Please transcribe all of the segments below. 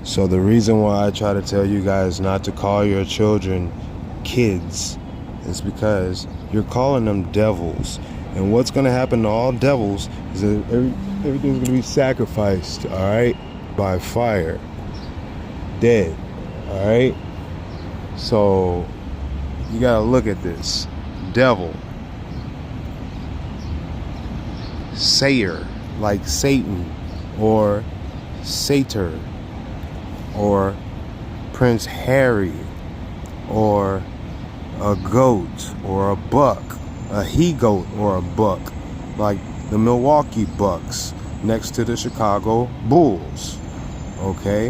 So the reason why I try to tell you guys not to call your children kids is because you're calling them devils. And what's going to happen to all devils is that everything's going to be sacrificed, all right, by fire, dead, all right? So you got to look at this. Devil, sayer, like Satan, or satyr, or Prince Harry, or a goat, or a buck, a he-goat or a buck, like the Milwaukee Bucks next to the Chicago Bulls, okay?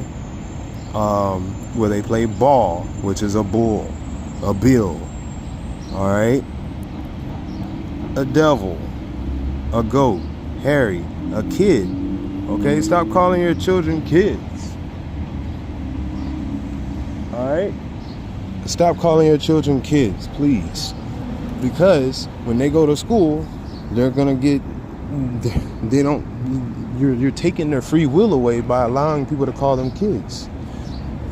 Where they play ball, which is a bull, a bill, all right? A devil, a goat, Harry, a kid, okay? Stop calling your children kids, all right? Stop calling your children kids, please. Because when they go to school, they're gonna get, you're taking their free will away by allowing people to call them kids.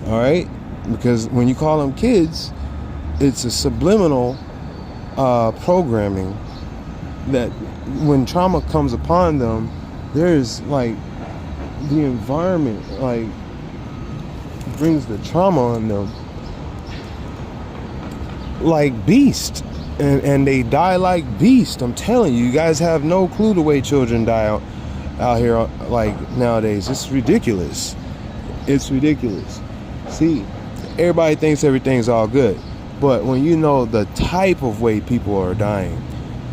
All right? Because when you call them kids, it's a subliminal programming that when trauma comes upon them, there's like the environment like brings the trauma on them like beast, and they die like beast. I'm telling you, you guys have no clue the way children die out here like nowadays. It's ridiculous. It's ridiculous. See, everybody thinks everything's all good, but when you know the type of way people are dying,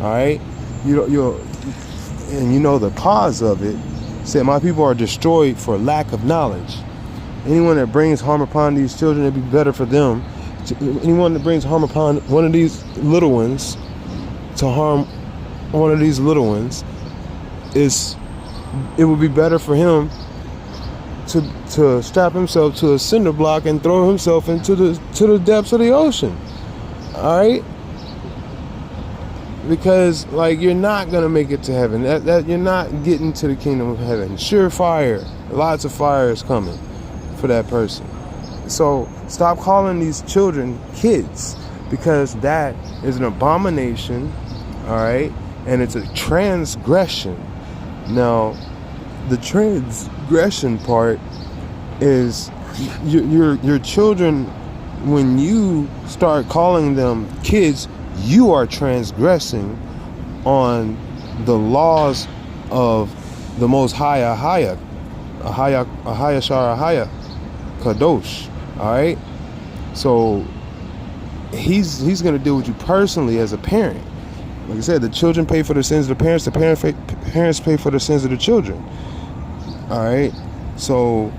all right, and you know the cause of it. Said my people are destroyed for lack of knowledge. Anyone that brings harm upon these children, it'd be better for them. Anyone that brings harm upon one of these little ones, to harm one of these little ones, it would be better for him to strap himself to a cinder block and throw himself into the depths of the ocean. All right, because like you're not gonna make it to heaven. That you're not getting to the kingdom of heaven. Sure fire, lots of fire is coming for that person. So stop calling these children kids, because that is an abomination, all right, and it's a transgression. Now, the transgression part is your children. When you start calling them kids, you are transgressing on the laws of the Most High, Ahaya Shar Kadosh. All right, so he's going to deal with you personally as a parent. Like I said, the children pay for the sins of the parents. The parents pay for the sins of the children. All right, so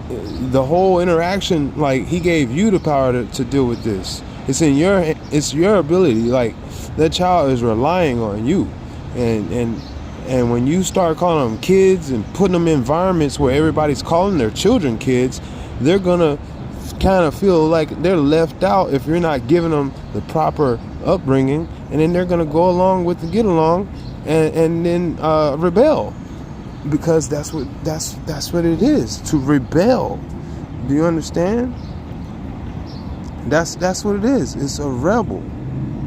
the whole interaction, like he gave you the power to deal with this. It's your ability. Like that child is relying on you, and when you start calling them kids and putting them in environments where everybody's calling their children kids, they're gonna kind of feel like they're left out if you're not giving them the proper upbringing, and then they're gonna go along with the get along and then rebel, because that's what it is, to rebel. Do you understand? That's what it is. It's a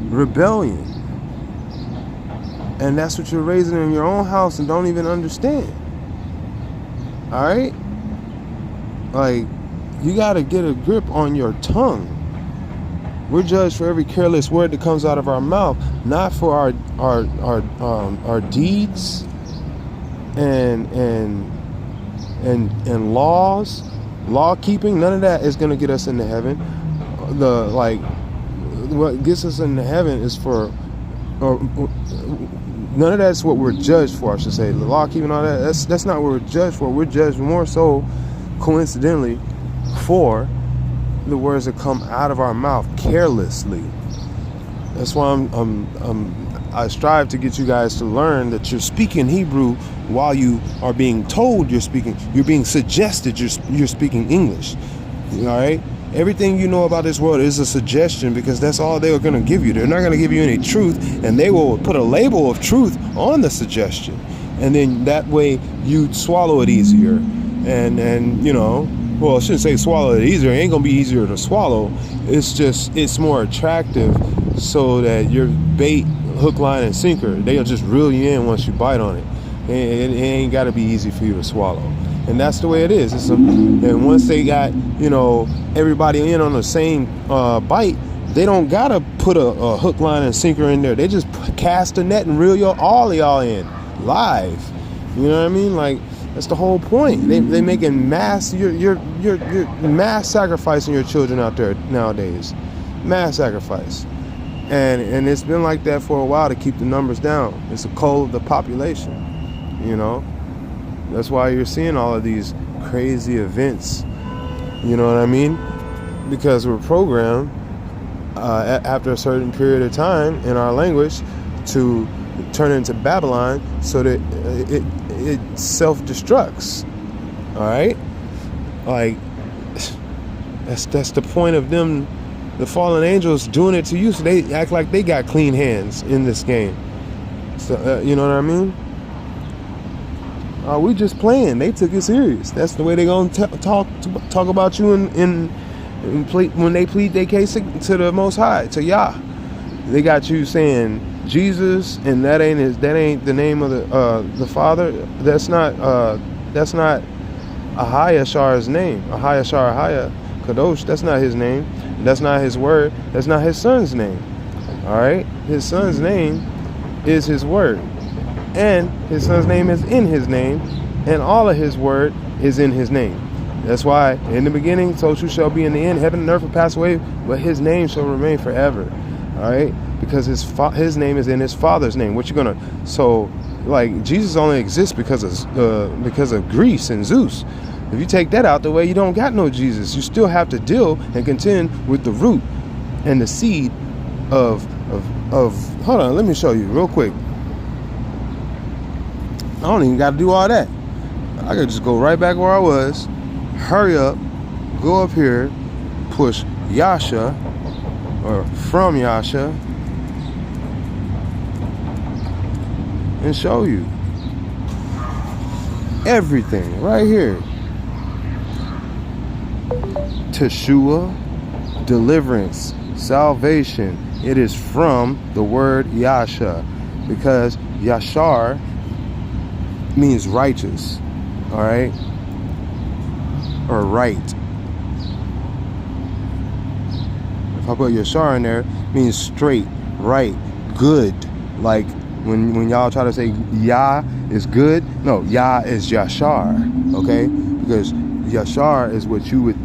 rebellion, and that's what you're raising in your own house and don't even understand. All right, like you got to get a grip on your tongue. We're judged for every careless word that comes out of our mouth, not for our deeds and law keeping. None of that is going to get us into heaven. What gets us into heaven is none of that's what we're judged for, I should say. The law keeping, all that, that's not what we're judged for. We're judged more so, coincidentally, for the words that come out of our mouth carelessly. That's why I strive to get you guys to learn that you're speaking Hebrew while you are being told you're being suggested you're speaking English. All right? Everything you know about this world is a suggestion, because that's all they are going to give you. They're not going to give you any truth, and they will put a label of truth on the suggestion. And then that way you'd swallow it easier. and you know, well, I shouldn't say swallow it easier. It ain't gonna be easier to swallow. It's more attractive, so that your bait, hook, line, and sinker, they'll just reel you in once you bite on it. It ain't got to be easy for you to swallow, and that's the way it is. And once they got, you know, everybody in on the same bite, they don't gotta put a hook, line, and sinker in there. They just cast a net and reel all of y'all in live. You know what I mean? Like, that's the whole point. They making mass. You're mass sacrificing your children out there nowadays. Mass sacrifice, and it's been like that for a while to keep the numbers down. It's a code of the population. You know, that's why you're seeing all of these crazy events. You know what I mean? Because we're programmed after a certain period of time in our language to turn into Babylon, so that it self-destructs. All right, like that's the point of them, the fallen angels, doing it to you, so they act like they got clean hands in this game. So you know what I mean? We just playing. They took it serious. That's the way they gonna talk about you when they plead their case to the Most High, to YAH. They got you saying Jesus, and that ain't the name of the Father. That's not YASHA's name. YAH Kadosh. That's not his name. That's not his word. That's not his son's name. All right, his son's name is his word, and his son's name is in his name, and all of his word is in his name. That's why in the beginning, so too shall be in the end. Heaven and earth will pass away, but his name shall remain forever. All right, because his name is in his Father's name. What you gonna? So, like, Jesus only exists because of Greece and Zeus. If you take that out the way, you don't got no Jesus. You still have to deal and contend with the root and the seed of. Hold on, let me show you real quick. I don't even got to do all that. I could just go right back where I was. Hurry up, go up here, push YASHA, or from YASHA, and show you everything right here. Teshua, deliverance, salvation. It is from the word YASHA, because Yashar means righteous, all right, or right. If I put Yashar in there, it means straight, right, good. Like when y'all try to say Yah is good, no, Yah is Yashar, okay? Because Yashar is what you would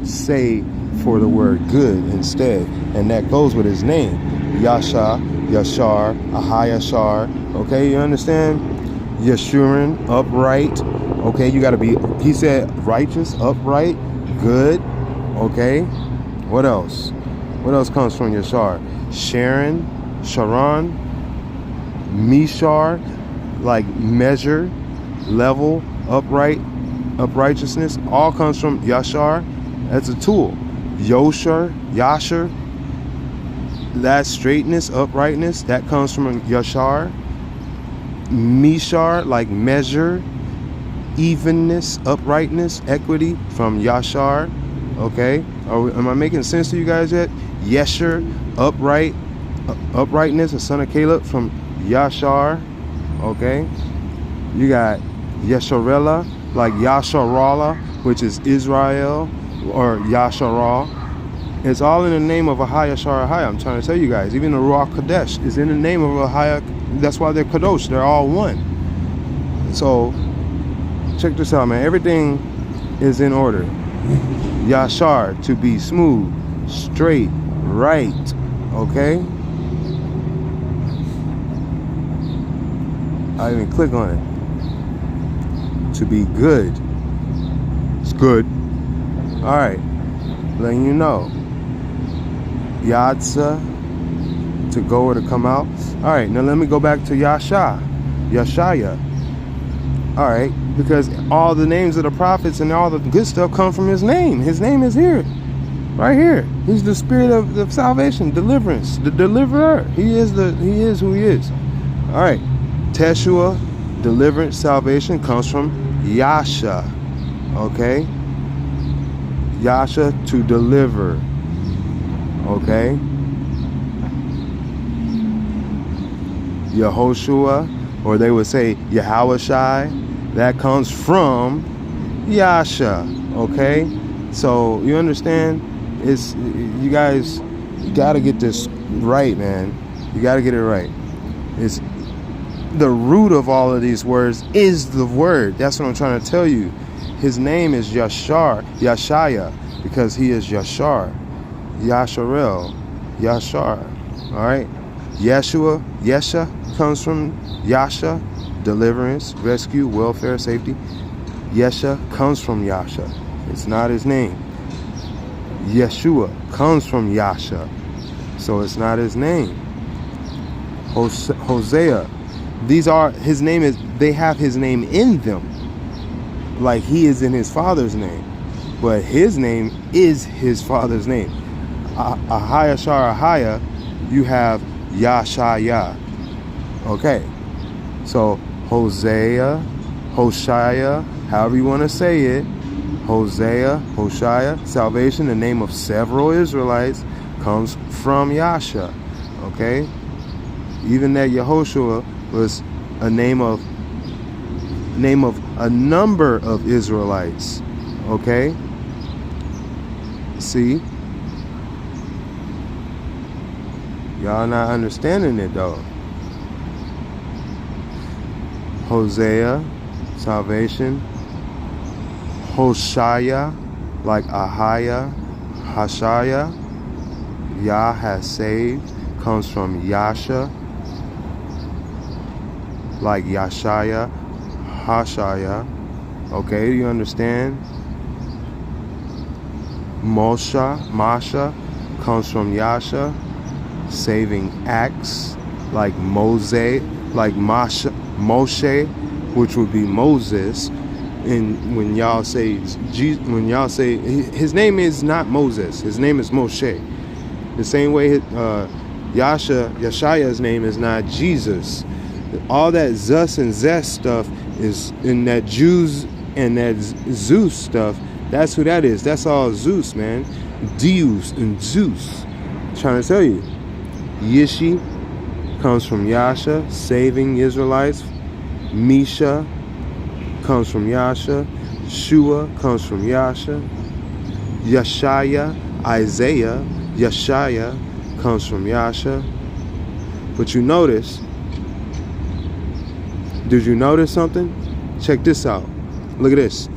say for the word good instead, and that goes with his name, YASHA, Yashar, Ahayashar. Okay, you understand? Yeshurun, upright. Okay, you got to be. He said righteous, upright, good. Okay, what else? What else comes from Yashar? Sharon, Mishar, like measure, level, upright, uprighteousness. All comes from Yashar. That's a tool. Yasher, that straightness, uprightness, that comes from Yashar. Mishar, like measure, evenness, uprightness, equity, from Yashar. Okay, am I making sense to you guys yet? Yesher, uprightness, a son of Caleb, from Yashar. Okay, you got Yesharela, like Yasharala, which is Israel, or Yasharah. It's all in the name of Ahayashar. I'm trying to tell you guys, even the Ruach Kadesh is in the name of Ahaya. That's why they're Kadosh. They're all one. So check this out, man. Everything is in order. Yashar, to be smooth, straight, right. Okay, I didn't even click on it. To be good. It's good. All right, letting you know. Yadsa, to go or to come out. All right, now let me go back to Yashaya. All right, because all the names of the prophets and all the good stuff come from his name. His name is here, right here. He's the spirit of salvation, deliverance, the deliverer. He is who he is. All right, Teshua, deliverance, salvation, comes from YASHA. Okay? Yasha, to deliver. Okay? Yehoshua, or they would say Yahawashai, that comes from Yasha. Okay? So you understand? It's, you guys gotta get this right, man. You gotta get it right. It's the root of all of these words is the word. That's what I'm trying to tell you. His name is Yashaya, because he is Yashar, Yasharel, Yashar. All right. Yeshua, Yesha comes from Yasha, deliverance, rescue, welfare, safety. Yesha comes from Yasha. It's not his name. Yeshua comes from Yasha, so it's not his name. Hosea, these are his name is. They have his name in them, like he is in his father's name, but his name is his father's name. Ahaya Sharahaya, you have Yashaya. Okay, so Hosea, Hoshea, however you want to say it, Hosea, Hoshea, salvation, the name of several Israelites, comes from Yasha. Okay, even that Yehoshua was a name of a number of Israelites. Okay, see, y'all not understanding it though. Hosea, salvation. Hoshaya, like Ahaya, Hashaya, Yah has saved, comes from Yasha, like Yashaya, Hashaya. Okay, you understand? Masha comes from Yasha, saving acts, like Moshe, like Moshe, which would be Moses. And when y'all say his name is not Moses, his name is Moshe. The same way Yashaya's name is not Jesus. All that Zus and Zest stuff is in that Jews and that Zeus stuff. That's who that is. That's all Zeus, man. Deus and Zeus. I'm trying to tell you. Yishi comes from Yasha, saving Israelites. Misha comes from Yasha. Shua comes from Yasha. Yashaya, Isaiah, Yashaya comes from Yasha. But you notice, did you notice something? Check this out. Look at this.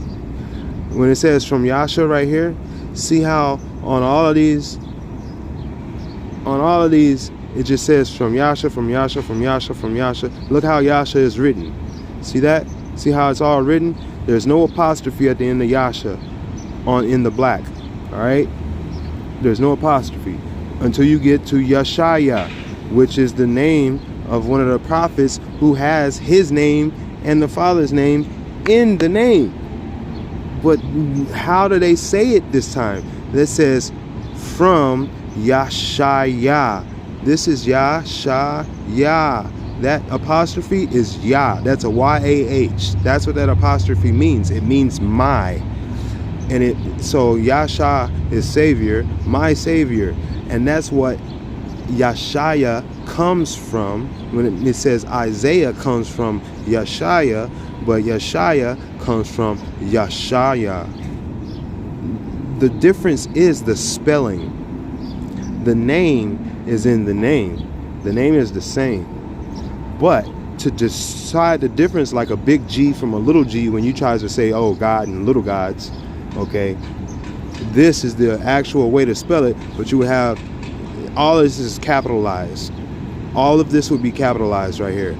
When it says from Yasha right here, see how on all of these, it just says from Yasha, from Yasha, from Yasha, from Yasha. Look how Yasha is written. See that? See how it's all written? There's no apostrophe at the end of Yasha in the black. All right? There's no apostrophe until you get to Yashaya, which is the name of one of the prophets who has his name and the Father's name in the name. But how do they say it this time? That says from Yashaya. This is Yashaya. That apostrophe is Yah. That's a Y-A-H. That's what that apostrophe means. It means my. And so Yasha is Savior, my Savior. And that's what Yashaya comes from. When it says Isaiah comes from Yashaya, but Yashaya comes from Yashaya. The difference is the spelling. The name is in the name. The name is the same. But to decide the difference, like a big G from a little g, when you try to say, oh, God and little gods, okay, this is the actual way to spell it, but you would have, all of this is capitalized. All of this would be capitalized right here.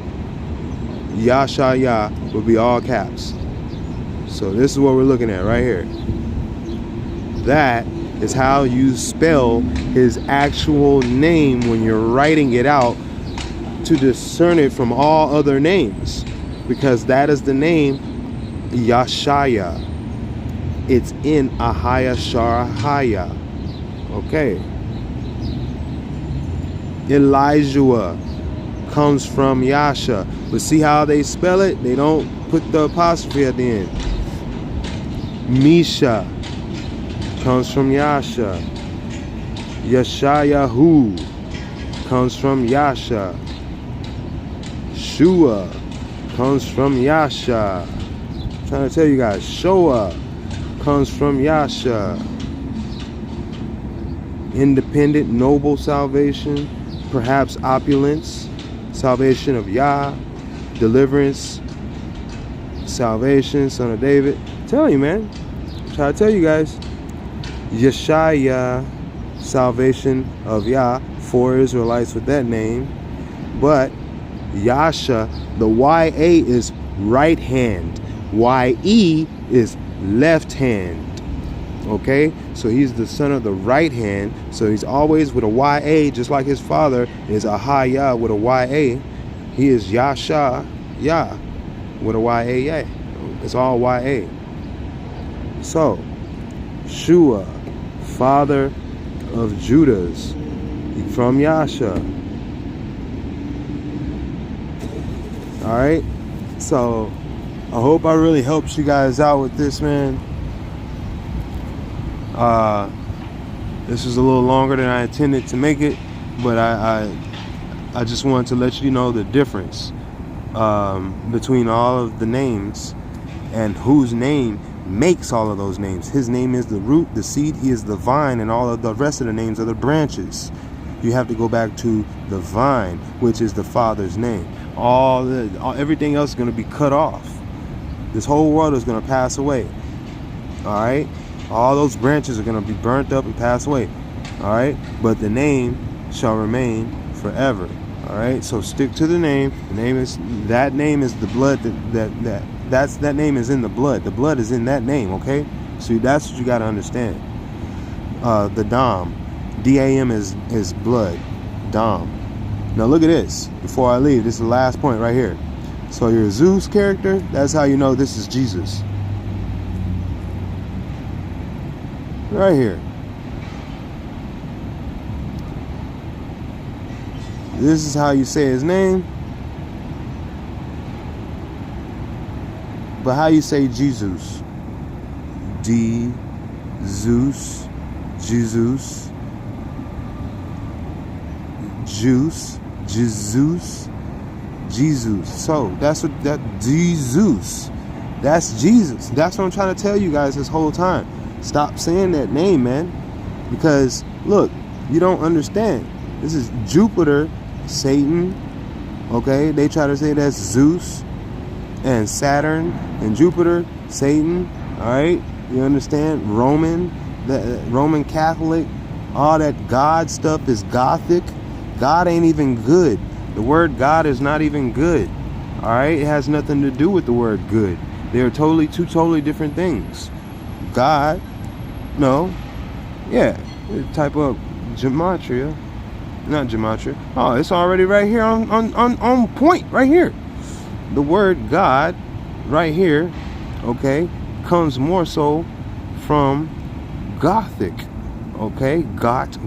Yashaya would be all caps. So this is what we're looking at right here. That is how you spell his actual name when you're writing it out, to discern it from all other names, because that is the name Yashaya. It's in Ahaya Sharahaya. Okay. Elijah comes from Yasha, but see how they spell it? They don't put the apostrophe at the end. Misha comes from YASHA. Yeshayahu comes from YASHA. Shua comes from YASHA. I'm trying to tell you guys, Shoah comes from YASHA. Independent, noble salvation, perhaps opulence, salvation of YAH, deliverance, salvation, son of David. Tell you, man. I'm trying to tell you guys. Yeshaya, salvation of YAH, 4 Israelites with that name. But YASHA, the YA is right hand. YE is left hand. Okay, so he's the son of the right hand, so he's always with a YA, just like his father is a YAH with a YA. He is YASHA, YAH with a YA. It's all YA. So Shua, father of Judas, from YASHA. All right, so I hope I really helped you guys out with this, man. This was a little longer than I intended to make it, but I just wanted to let you know the difference between all of the names and whose name makes all of those names. His name is the root, the seed, he is the vine, and all of the rest of the names are the branches. You have to go back to the vine, which is the Father's name. Everything else is going to be cut off. This whole world is going to pass away. All right, all those branches are going to be burnt up and pass away. All right, but the name shall remain forever. All right, so stick to the name. The name is the blood that name is in the blood. The blood is in that name. Okay, so that's what you got to understand. The Dam, DAM is blood, Dam. Now look at this. Before I leave, this is the last point right here. So your Zeus character, that's how you know this is Jesus. Right here. This is how you say his name. But how you say Jesus? D, Zeus, Jesus, Juice, Jesus, Jesus. So that's what that Jesus. That's Jesus. That's what I'm trying to tell you guys this whole time. Stop saying that name, man. Because look, you don't understand. This is Jupiter, Satan. Okay, they try to say that's Zeus and Saturn and Jupiter, Satan. All right, you understand? Roman Catholic, all that God stuff is Gothic. God ain't even good. The word God is not even good. All right, it has nothing to do with the word good. They are two totally different things. God, no, yeah, type of gematria, not gematria. Oh, it's already right here on point right here. The word God, right here, okay, comes more so from Gothic, okay, Gothic,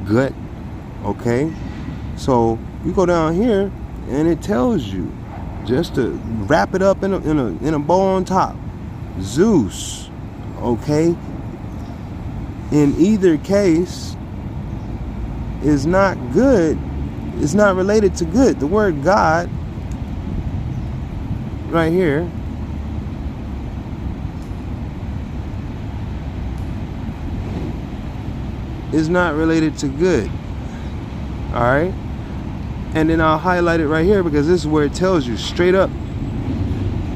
gut, okay. So you go down here and it tells you just to wrap it up in a bow on top. Zeus, okay. In either case, is not good. It's not related to good. The word God, right here, is not related to good. All right, and then I'll highlight it right here because this is where it tells you straight up.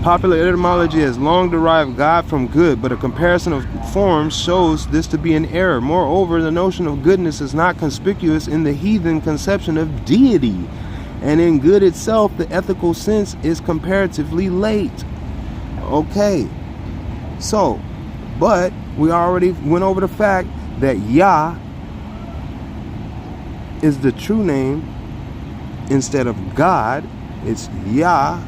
Popular etymology has long derived God from good, but a comparison of forms shows this to be an error. Moreover, the notion of goodness is not conspicuous in the heathen conception of deity, and in good itself, the ethical sense is comparatively late. Okay, so, but we already went over the fact that Yah is the true name. Instead of God, it's Yah.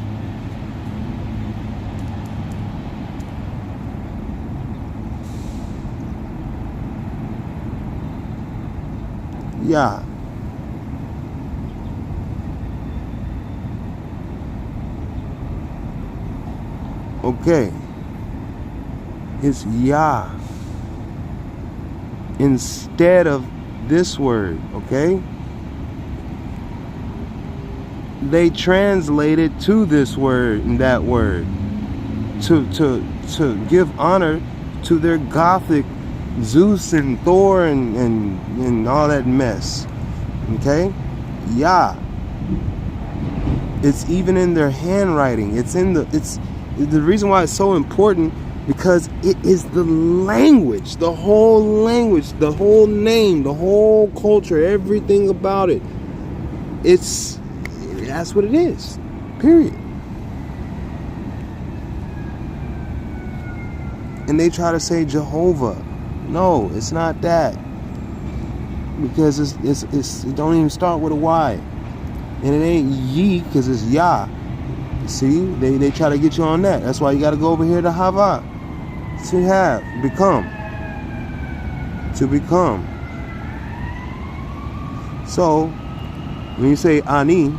Yah. Okay. It's YAH instead of this word, okay? They translate it to this word and that word to give honor to their Gothic Zeus and Thor and all that mess. Okay? YAH. It's even in their handwriting. It's the reason why it's so important, because it is the language, the whole name, the whole culture, everything about it. That's what it is. Period. And they try to say Jehovah. No, it's not that. Because it don't even start with a Y. And it ain't ye, because it's YAH. See, they try to get you on that. That's why you got to go over here to Hava. To have, become. To become. So, when you say Ani,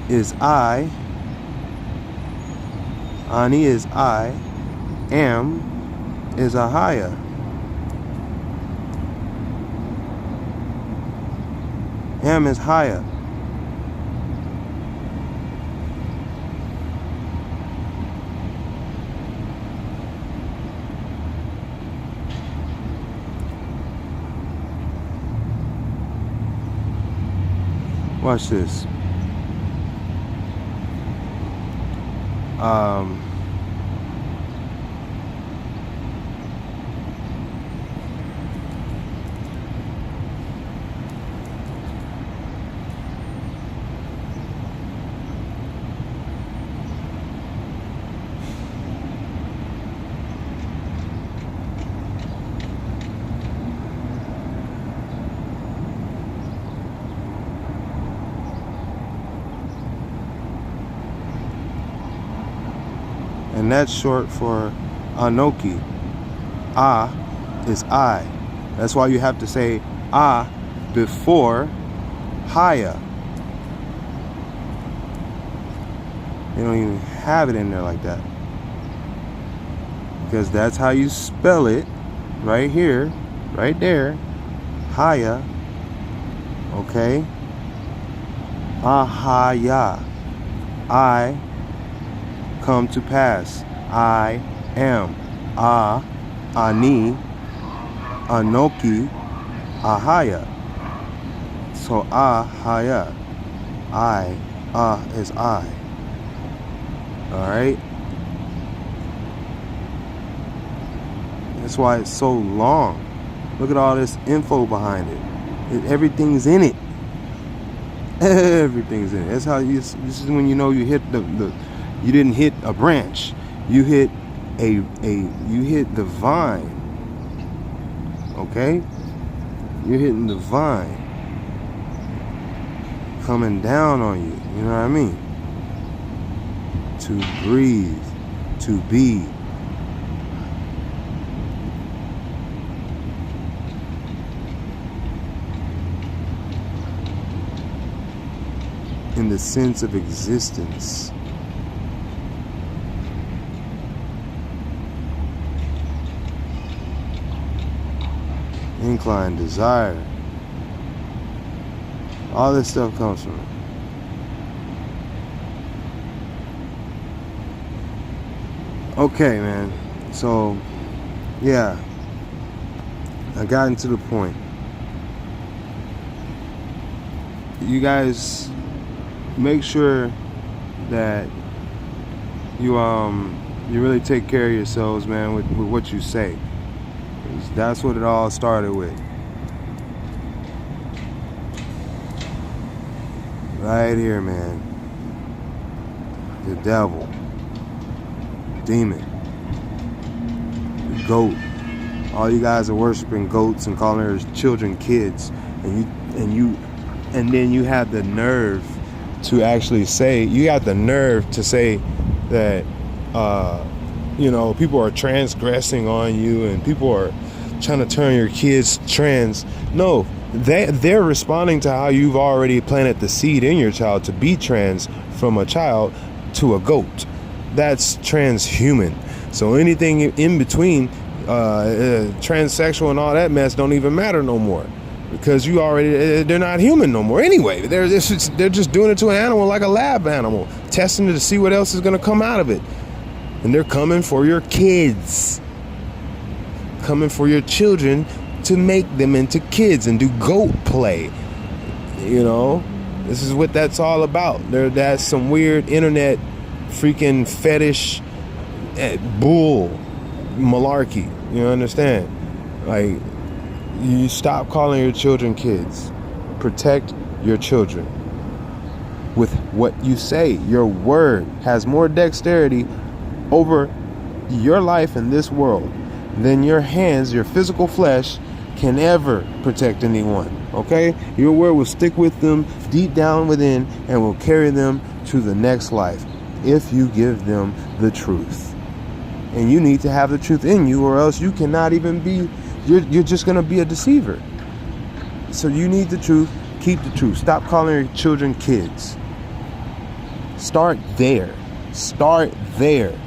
is I. Ani is I. Am is Ahaya. Am is higher. Watch this. And that's short for Anoki. Ah is I. That's why you have to say Ah before Haya. They don't even have it in there like that. Because that's how you spell it. Right here. Right there. Haya. Okay. Ahaya. I come to pass. I am. Ani, Anoki, Ahaya. So Ahaya. I, is I. Alright? That's why it's so long. Look at all this info behind it. Everything's in it. Everything's in it. That's how this is when you know you hit you didn't hit a branch. You hit you hit the vine. Okay? You're hitting the vine. Coming down on you. You know what I mean? To breathe. To be. In the sense of existence. Incline, desire. All this stuff comes from it. Okay, man. So, yeah. I got into the point. You guys make sure that you really take care of yourselves, man, with what you say. That's what it all started with. Right here, man. The devil. Demon. The goat. All you guys are worshiping goats and calling their children kids. And then you have the nerve to actually say, you got the nerve to say that people are transgressing on you, and people are trying to turn your kids trans. No, they're responding to how you've already planted the seed in your child to be trans from a child to a goat. That's transhuman. So anything in between, transsexual and all that mess don't even matter no more, because you already, they're not human no more anyway. They're just doing it to an animal like a lab animal, testing it to see what else is going to come out of it. And they're coming for your kids, coming for your children to make them into kids and do goat play. You know, this is what that's all about. That's some weird internet freaking fetish bull malarkey. You understand? Like, you stop calling your children kids. Protect your children with what you say. Your word has more dexterity over your life in this world than your hands, your physical flesh, can ever protect anyone. Okay? Your word will stick with them deep down within and will carry them to the next life if you give them the truth. And you need to have the truth in you, or else you cannot even be, you're just going to be a deceiver. So you need the truth. Keep the truth. Stop calling your children kids. Start there. Start there.